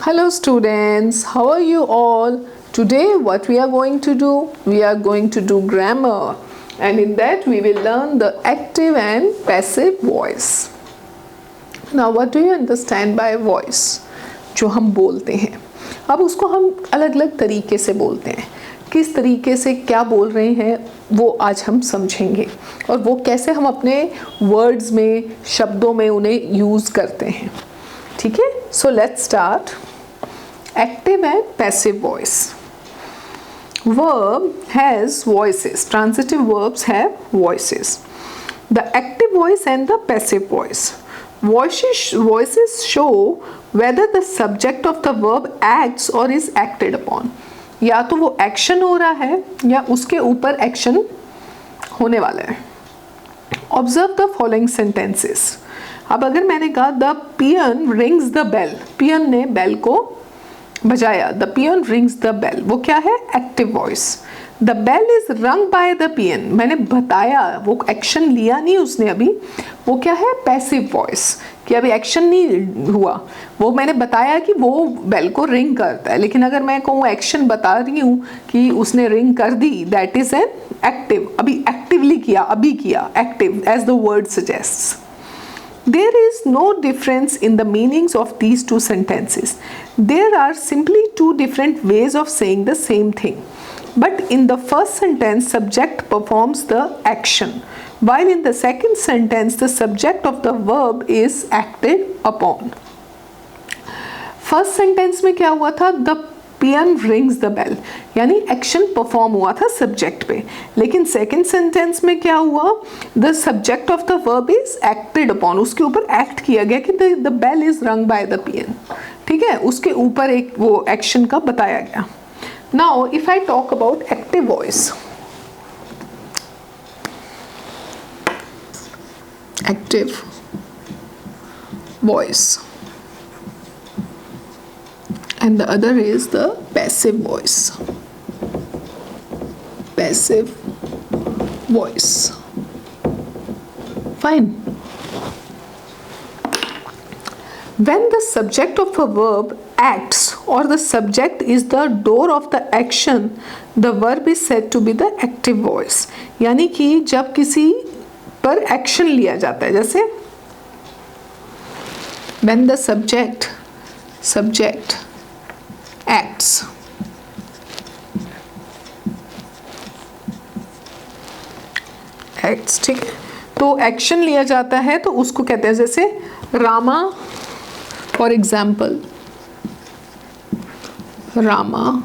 Hello students, how are you all? Today what we are going to do? We are going to do grammar, and in that we will learn the active and passive voice. Now what do you understand by voice? जो हम बोलते हैं, अब उसको हम अलग अलग तरीके से बोलते हैं. किस तरीके से क्या बोल रहे हैं वो आज हम समझेंगे, और वो कैसे हम अपने वर्ड्स में, शब्दों में उन्हें यूज़ करते हैं. ठीक है, so let's start. Active and passive voice. Verb has voices. Transitive verbs have voices. The active voice and the passive voice. Voices show whether the subject of the verb acts or is acted upon. या तो वो action हो रहा है या उसके ऊपर action होने वाला है. Observe the following sentences. अब अगर मैंने कहा the peon rings the bell, peon ने बेल को बजाया. The peon rings the bell, वो क्या है? Active voice. The bell is rung by the peon, मैंने बताया, वो एक्शन लिया नहीं उसने अभी, वो क्या है? पैसिव वॉइस, कि अभी एक्शन नहीं हुआ, वो मैंने बताया कि वो बेल को रिंग करता है. लेकिन अगर मैं कहूँ एक्शन बता रही हूँ कि उसने रिंग कर दी, दैट इज एन एक्टिव. अभी एक्टिवली किया, अभी किया, active as the word suggests. There is no difference in the meanings of these two sentences. There are simply two different ways of saying the same thing. But in the first sentence, subject performs the action, while in the second sentence, the subject of the verb is acted upon. First sentence में क्या हुआ था? The peon rings the bell, यानी action perform हुआ था subject पे. लेकिन second sentence में क्या हुआ? The subject of the verb is acted upon, उसके ऊपर एक्ट किया गया कि the bell is rung by the पियन. ठीक है, उसके ऊपर एक वो एक्शन का बताया गया. Now if I talk about active voice, active voice and the other is the passive voice. Passive voice. Fine. When the subject of a verb acts or the subject is the door of the action, the verb is said to be the active voice. यानी कि जब किसी पर action लिया जाता है, जैसे when the subject acts, ठीक है, तो एक्शन लिया जाता है तो उसको कहते हैं, जैसे Rama for example, Rama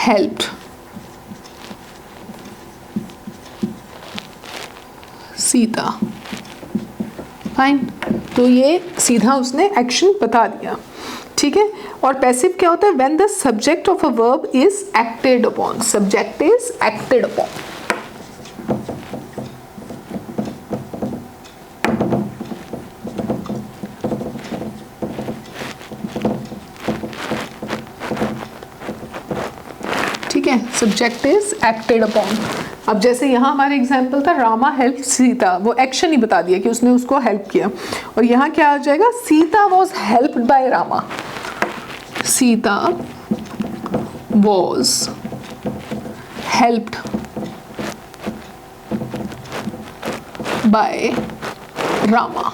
helped Sita. Fine, तो ये सीधा उसने एक्शन बता दिया. ठीक है, और पैसिव क्या होता है? When the subject of a verb is acted upon, subject is acted upon. ठीक है, सब्जेक्ट इज एक्टेड अपॉन. अब जैसे यहाँ हमारे एग्जाम्पल था रामा हेल्प सीता, वो एक्शन ही बता दिया कि उसने उसको हेल्प किया. और यहाँ क्या आ जाएगा? Sita was helped bye Rama. Sita was helped bye Rama.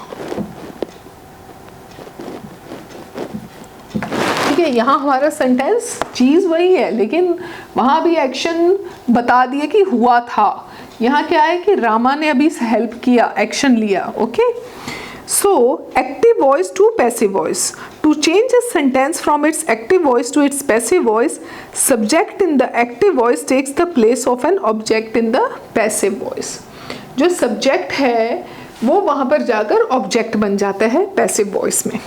ठीक है, यहाँ हमारा सेंटेंस चीज़ वही है, लेकिन वहाँ भी एक्शन बता दिए कि हुआ था. यहाँ क्या है कि रामा ने अभी हेल्प किया, एक्शन लिया. Okay, so active voice to passive voice. To change a sentence from its active voice to its passive voice, subject in the active voice takes the place of an object in the passive voice. जो subject है वो वहाँ पर जाकर object बन जाता है passive voice में.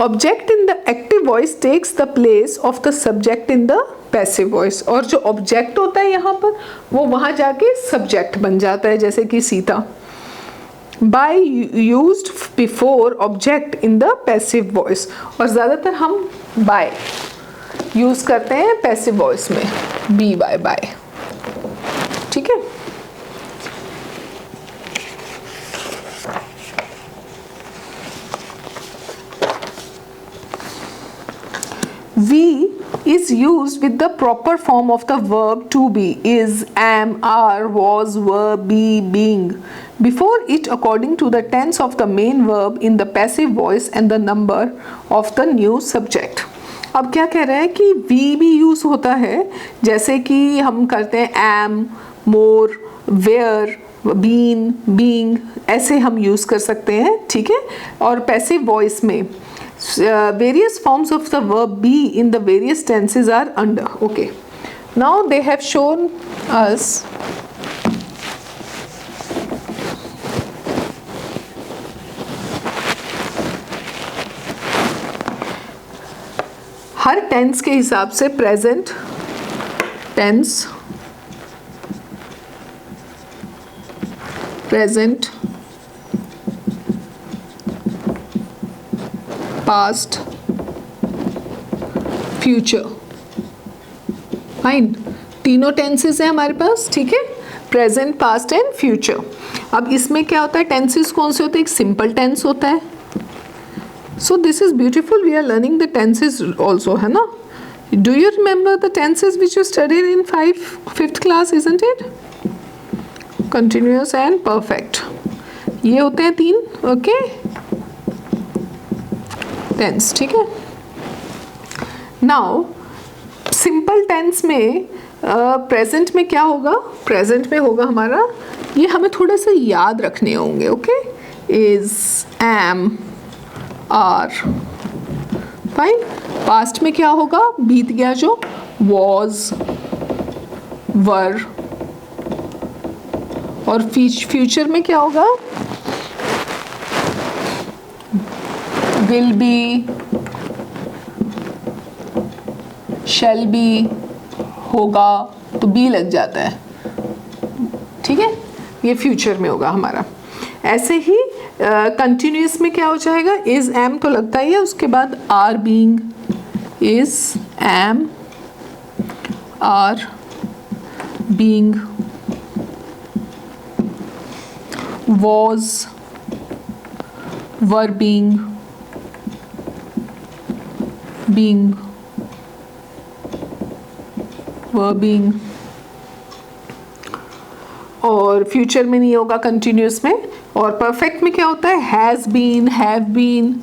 Object in the active voice takes the place of the subject in the passive voice. और जो object होता है यहाँ पर वो वहाँ जाके subject बन जाता है, जैसे कि Sita. By used before object in the passive voice, और ज़्यादातर हम by यूज़ करते हैं passive voice में, by. ठीक है, is used with the proper form of the verb to be, is, am, are, was, were, be, being, before it according to the tense of the main verb in the passive voice and the number of the new subject. अब क्या कह रहा है कि we भी use होता है, जैसे कि हम करते हैं am, more, were, been, being, ऐसे हम यूज कर सकते हैं, ठीक है. और पैसिव वॉइस में various forms of the verb be in the various tenses are under. Okay, now they have shown us हर टेंस के हिसाब से present tense, present, past, future, fine, तीनों टेंसेस हैं हमारे पास, ठीक है. Present, past and future. अब इसमें क्या होता है, टेंसेस कौन से होते हैं, एक सिंपल टेंस होता है. So this is beautiful, we are learning the tenses also, है ना. Do you remember the tenses which you studied in fifth class, isn't it? Continuous and perfect, ये होते हैं तीन. ओके, टेंस, ठीक है. नाउ सिंपल टेंस में present में क्या होगा, प्रेजेंट में होगा हमारा, ये हमें थोड़ा सा याद रखने होंगे. Okay, is, am, are, fine. Past में क्या होगा, बीत गया जो, वॉज, वर. और फ्यूचर में क्या होगा, विल बी, शैल बी, होगा, तो बी लग जाता है, ठीक है. ये फ्यूचर में होगा हमारा. ऐसे ही कंटिन्यूअस में क्या हो जाएगा, इज, एम तो लगता ही है, उसके बाद are, being, is, am, are, being, was, were being, being, were being. और फ्यूचर में नहीं होगा कंटिन्यूस में. और परफेक्ट में क्या होता है, has been, have been,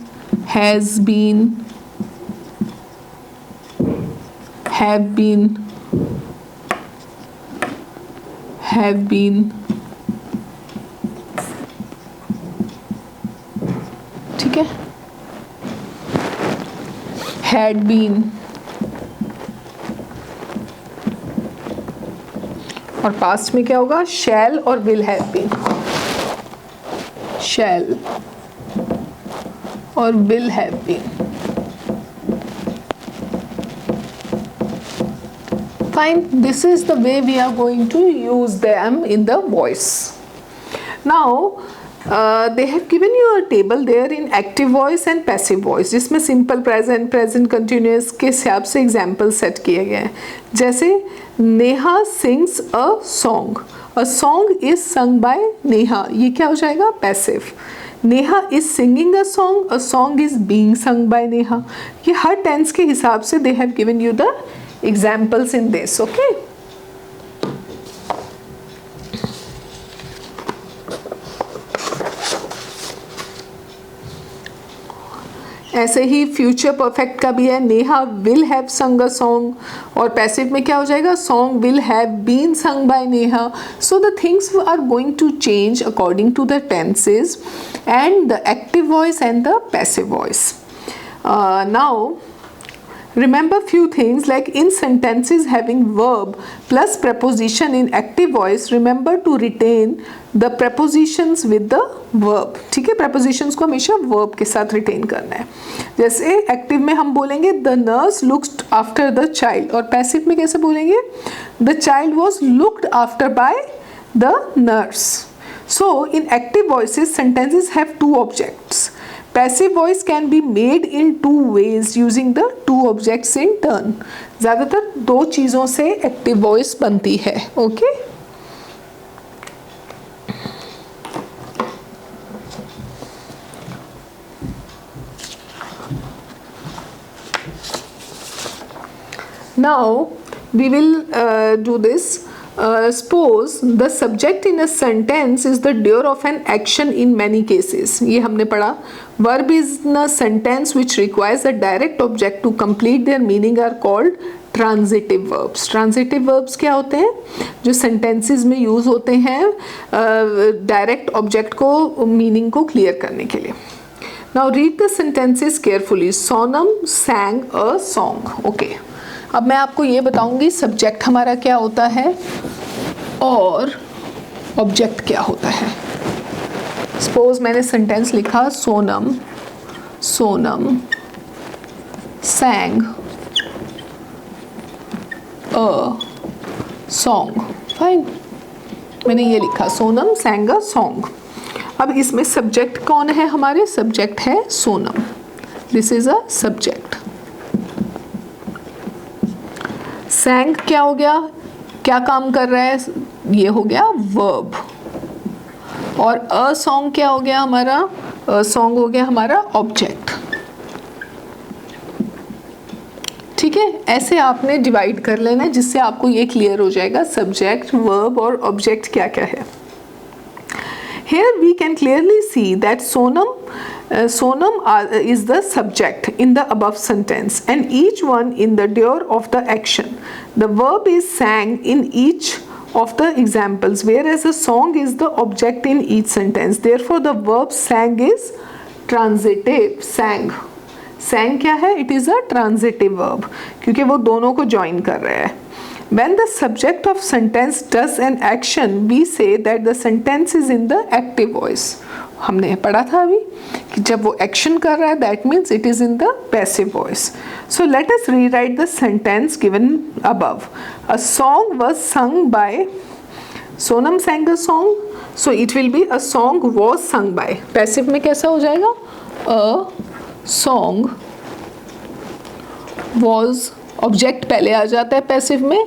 has been, have been, have been, ठीक है. Had been. और पास्ट में क्या होगा, शैल और विल हैव बीन, शैल और will have been. Fine, this is the way we are going to use them in the voice. Now they have given you a table there in active voice and passive voice, जिसमें simple present, present continuous के हिसाब से example set किए गए हैं. जैसे Neha sings a song, a song is sung by Neha, ये क्या हो जाएगा, passive. Neha is singing a song is being sung by Neha. ये हर tense के हिसाब से they have given you the examples in this. Okay. ऐसे ही फ्यूचर परफेक्ट का भी है, नेहा विल हैव संग अ सॉन्ग. और पैसिव में क्या हो जाएगा, song will have been sung by Neha. So the things are going to change according to the tenses and the active voice and the passive voice. Now remember few things, like in sentences having verb plus preposition in active voice, remember to retain the prepositions with the verb. ठीक है, prepositions को हमेशा verb के साथ retain करना है. जैसे active में हम बोलेंगे the nurse looked after the child, और passive में कैसे बोलेंगे, the child was looked after by the nurse. So in active voices sentences have two objects. Passive voice can be made in two ways using the two objects in turn. ज़्यादातर दो चीज़ों से active voice बनती है. Okay? Now we will do this. Suppose the subject in a sentence is the doer of an action in many cases. ये हमने पढ़ा. Verb is in a sentence which requires a direct object to complete their meaning are called transitive verbs. Transitive verbs क्या होते हैं? जो sentences में use होते हैं डायरेक्ट ऑब्जेक्ट को मीनिंग को क्लियर करने के लिए. Now read the sentences carefully. Sonam सैंग a song. Okay, अब मैं आपको ये बताऊंगी सब्जेक्ट हमारा क्या होता है और ऑब्जेक्ट क्या होता है. सपोज मैंने सेंटेंस लिखा सोनम सैंग अ सॉन्ग. फाइन, मैंने ये लिखा सोनम सैंग अ सॉन्ग. अब इसमें सब्जेक्ट कौन है? हमारे सब्जेक्ट है Sonam. This is a subject. सैंग क्या हो गया? क्या काम कर रहा है? ये हो गया वर्ब. और अ सॉन्ग क्या हो गया हमारा? अ सॉन्ग हो गया हमारा ऑब्जेक्ट. ठीक है, ऐसे आपने डिवाइड कर लेना है जिससे आपको ये क्लियर हो जाएगा सब्जेक्ट, वर्ब और ऑब्जेक्ट क्या क्या है. Here we can clearly see that Sonam is the subject in the above sentence and each one in the doer of the action. The verb is sang in each of the examples whereas a song is the object in each sentence. Therefore the verb sang is transitive. Sang क्या है? It is a transitive verb क्योंकि वो दोनों को join कर रहा है. When the subject of sentence does an action, we say that the sentence is in the active voice. हमने पढ़ा था अभी कि जब वो action कर रहा है that means it is in the passive voice. So let us rewrite the sentence given above. A song was sung by Sonam sang a song. So it will be a song was sung by. Passive में कैसा हो जाएगा? A song was, object पहले आ जाता है passive में,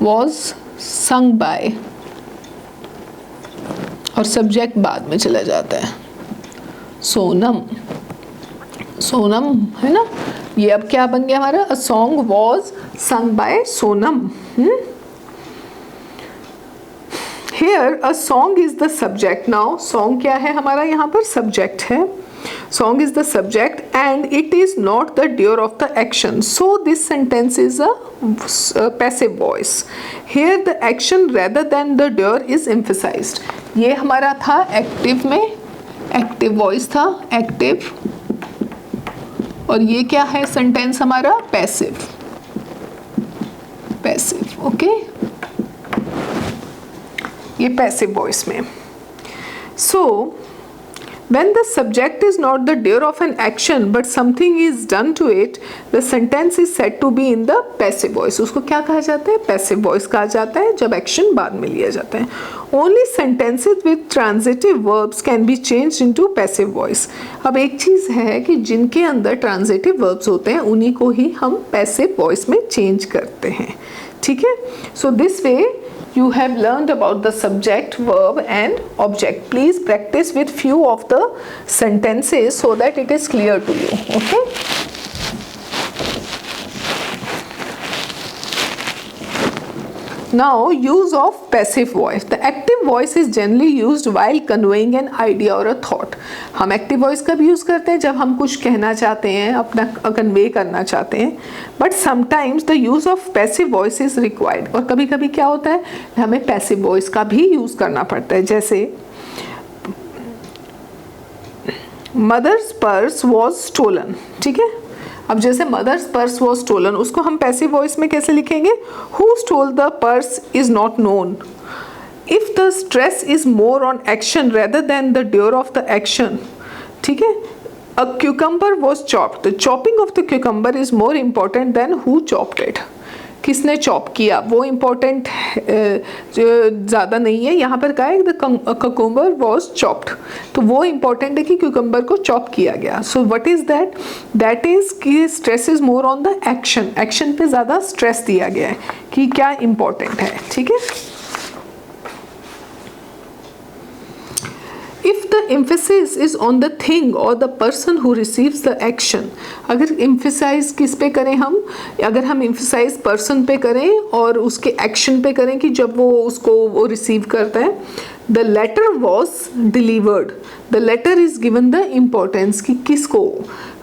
was sung by और subject बाद में चला जाता है. सोनम है ना. ये अब क्या बन गया हमारा? A song was sung by Sonam. Here a song is the subject. Now song क्या है हमारा? यहाँ पर सब्जेक्ट है. Song is the subject and it is not the doer of the action. So this sentence is a passive voice. Here the action rather than the doer is emphasized. ये हमारा था active में, active voice था, active. और ये क्या है sentence हमारा? पैसिव. ओके, ये पैसिव वॉइस में. So when the subject is not the doer of an action but something is done to it, the sentence is said to be in the passive voice. उसको क्या कहा जाता है? passive voice कहा जाता है जब action बाद में लिया जाता है. Only sentences with transitive verbs can be changed into passive voice. अब एक चीज़ है कि जिनके अंदर transitive verbs होते हैं उन्हीं को ही हम passive voice में change करते हैं. ठीक है? So this way you have learned about the subject, verb and object. Please practice with few of the sentences so that it is clear to you. Okay? Now use of passive voice. The active voice is generally used while conveying an idea or a thought. हम active voice कब use करते हैं? जब हम कुछ कहना चाहते हैं, अपना convey करना चाहते हैं. But sometimes the use of passive voice is required. और कभी कभी क्या होता है? हमें passive voice का भी यूज़ करना पड़ता है. जैसे mother's purse was stolen. ठीक है? अब जैसे मदर्स पर्स वॉज स्टोलन, उसको हम पैसिव वॉइस में कैसे लिखेंगे? Who stole the purse is not known. If the stress is more on action rather than the doer of the action. ठीक है. A cucumber was chopped. The chopping of the cucumber is more important than who chopped it. किसने chop किया वो important ज़्यादा नहीं है. यहाँ पर कहा है द cucumber was chopped, तो वो इम्पोर्टेंट है कि क्यूकम्बर को चॉप किया गया. So what is that? That is कि stress is more on the action. Action पे ज़्यादा स्ट्रेस दिया गया है कि क्या इम्पोर्टेंट है. ठीक है. If the emphasis is on the thing or the person who receives the action. अगर emphasize किस पे करें हम, अगर हम emphasize person पे करें और उसके action पे करें कि जब वो उसको वो receive करता है, the letter was delivered. The letter is given the importance कि किसको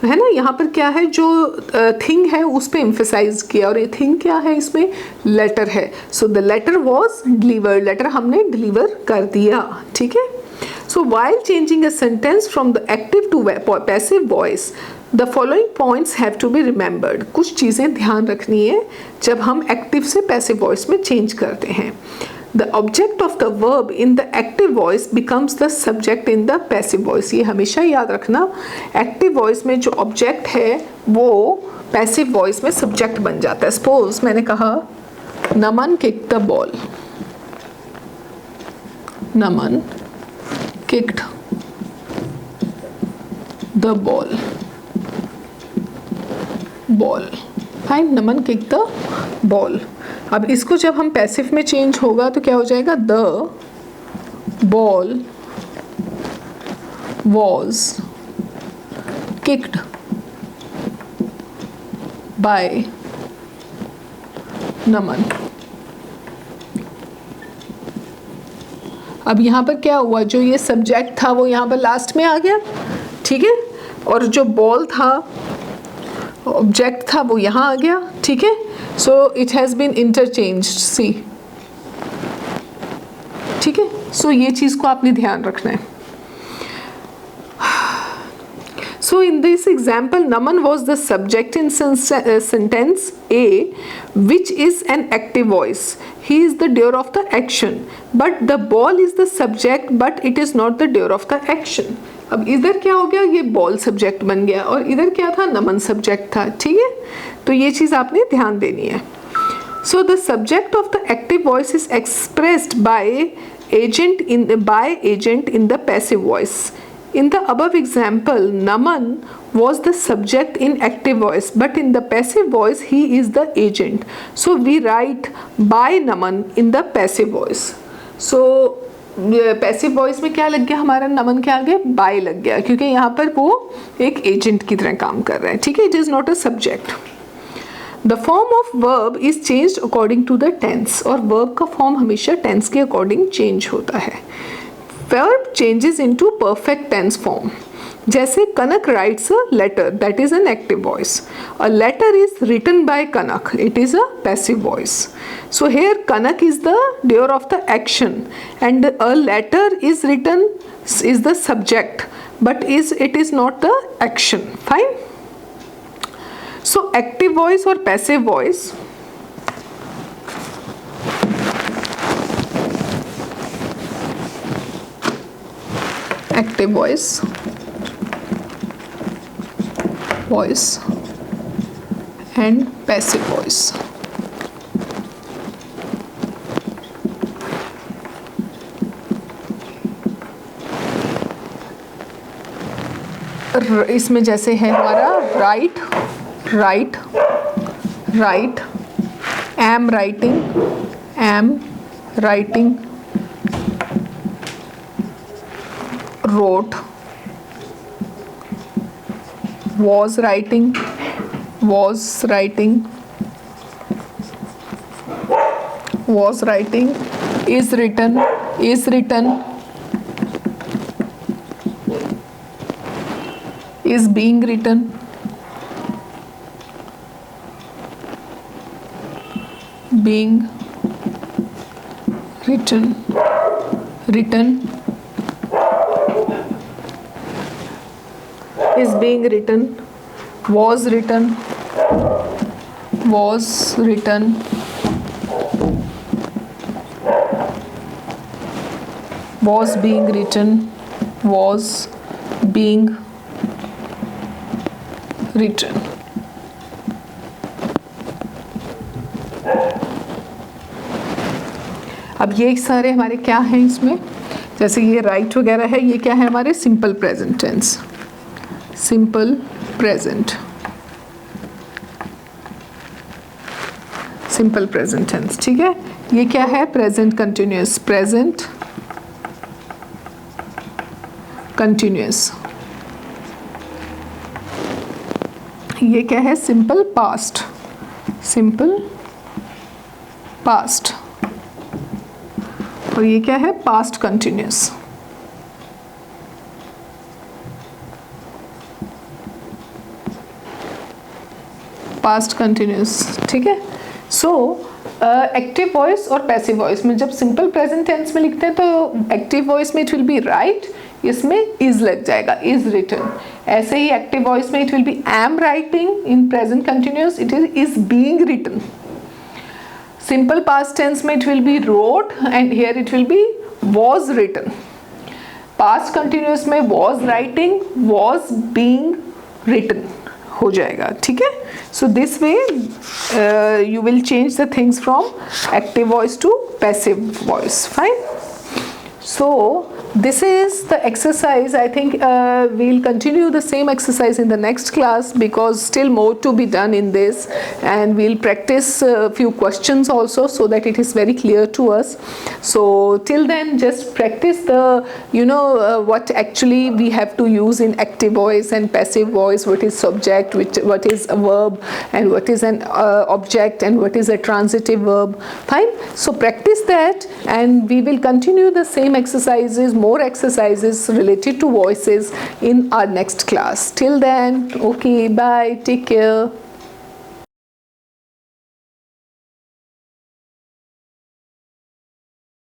है ना, यहाँ पर क्या है, जो थिंग है उस पे emphasize किया, और ये थिंग क्या है, इसमें लेटर है. So the letter was delivered, letter हमने डिलीवर कर दिया. ठीक है. So while changing a sentence from the active to passive voice, the following points have to be remembered. कुछ चीज़ें ध्यान रखनी है जब हम active से passive voice में change करते हैं. The object of the verb in the active voice becomes the subject in the passive voice. ये हमेशा याद रखना, active voice में जो object है वो passive voice में subject बन जाता है. Suppose मैंने कहा नमन kicked the ball. Naman kicked the ball. Ball. Fine. Naman kicked the ball. अब इसको जब हम पैसिव में चेंज होगा तो क्या हो जाएगा, the ball was kicked by Naman. अब यहाँ पर क्या हुआ, जो ये सब्जेक्ट था वो यहाँ पर लास्ट में आ गया. ठीक है. और जो बॉल था, ऑब्जेक्ट था, वो यहाँ आ गया. ठीक है. So it has been interchanged. See. ठीक है. सो ये चीज़ को आपने ध्यान रखना है. So in this example, Naman was the subject in sentence A, which is an active voice. He is the doer of the action. But the ball is the subject, but it is not the doer of the action. अब इधर क्या हो गया, ये ball subject बन गया और इधर क्या था, नमन सब्जेक्ट था. ठीक है. तो ये चीज़ आपने ध्यान देनी है. So the subject of the active voice is expressed by agent in the passive voice. In the above example, Naman was the subject in active voice, but in the passive voice he is the agent. So we write by Naman in the passive voice. So passive voice में क्या लग गया हमारा, नमन क्या आ गया, bye लग गया, क्योंकि यहाँ पर वो एक एजेंट की तरह काम कर रहा है. ठीक है. It is not a subject. The form of verb is changed according to the tense. और वर्ब का फॉर्म हमेशा टेंस के अकॉर्डिंग चेंज होता है. Verb changes into perfect tense form. जैसे Kanak writes a letter, that is an active voice. A letter is written by Kanak, it is a passive voice. So here Kanak is the doer of the action and a letter is written is the subject, but it is not the action. Fine. So active voice or passive voice, active voice and passive voice. इसमें जैसे है हमारा write, write, write, am writing, wrote, was writing, is written, is being written, is being written, was written, was being written, was being written. अब ये सारे हमारे क्या हैं इसमें, जैसे ये राइट वगैरह है, ये क्या है हमारे simple present tense, simple present tense. ठीक है. ये क्या है, प्रेजेंट कंटिन्यूअस, प्रेजेंट कंटिन्यूस। ये क्या है? Simple past, simple past. और ये क्या है? Past continuous. पास्ट कंटिन्यूस, ठीक है। सो एक्टिव वॉइस और पैसिव वॉइस में जब सिंपल प्रेजेंट टेंस में लिखते हैं तो एक्टिव वॉइस में इट विल बी राइट, इसमें इज लग जाएगा, इज रिटन। ऐसे ही एक्टिव वॉइस में it will be am writing, in present continuous it is being written. Simple past tense में it will be wrote and here it will be was written. Past continuous में was writing, was being written हो जाएगा, ठीक है। So this way you will change the things from active voice to passive voice. Fine. So this is the exercise. I think we'll continue the same exercise in the next class because still more to be done in this, and we'll practice a few questions also so that it is very clear to us. So till then just practice the what actually we have to use in active voice and passive voice, what is subject, what is a verb, and what is an object, and what is a transitive verb. Fine. So practice that and we will continue the same exercises, more exercises related to voices in our next class. Till then, okay, bye, take care.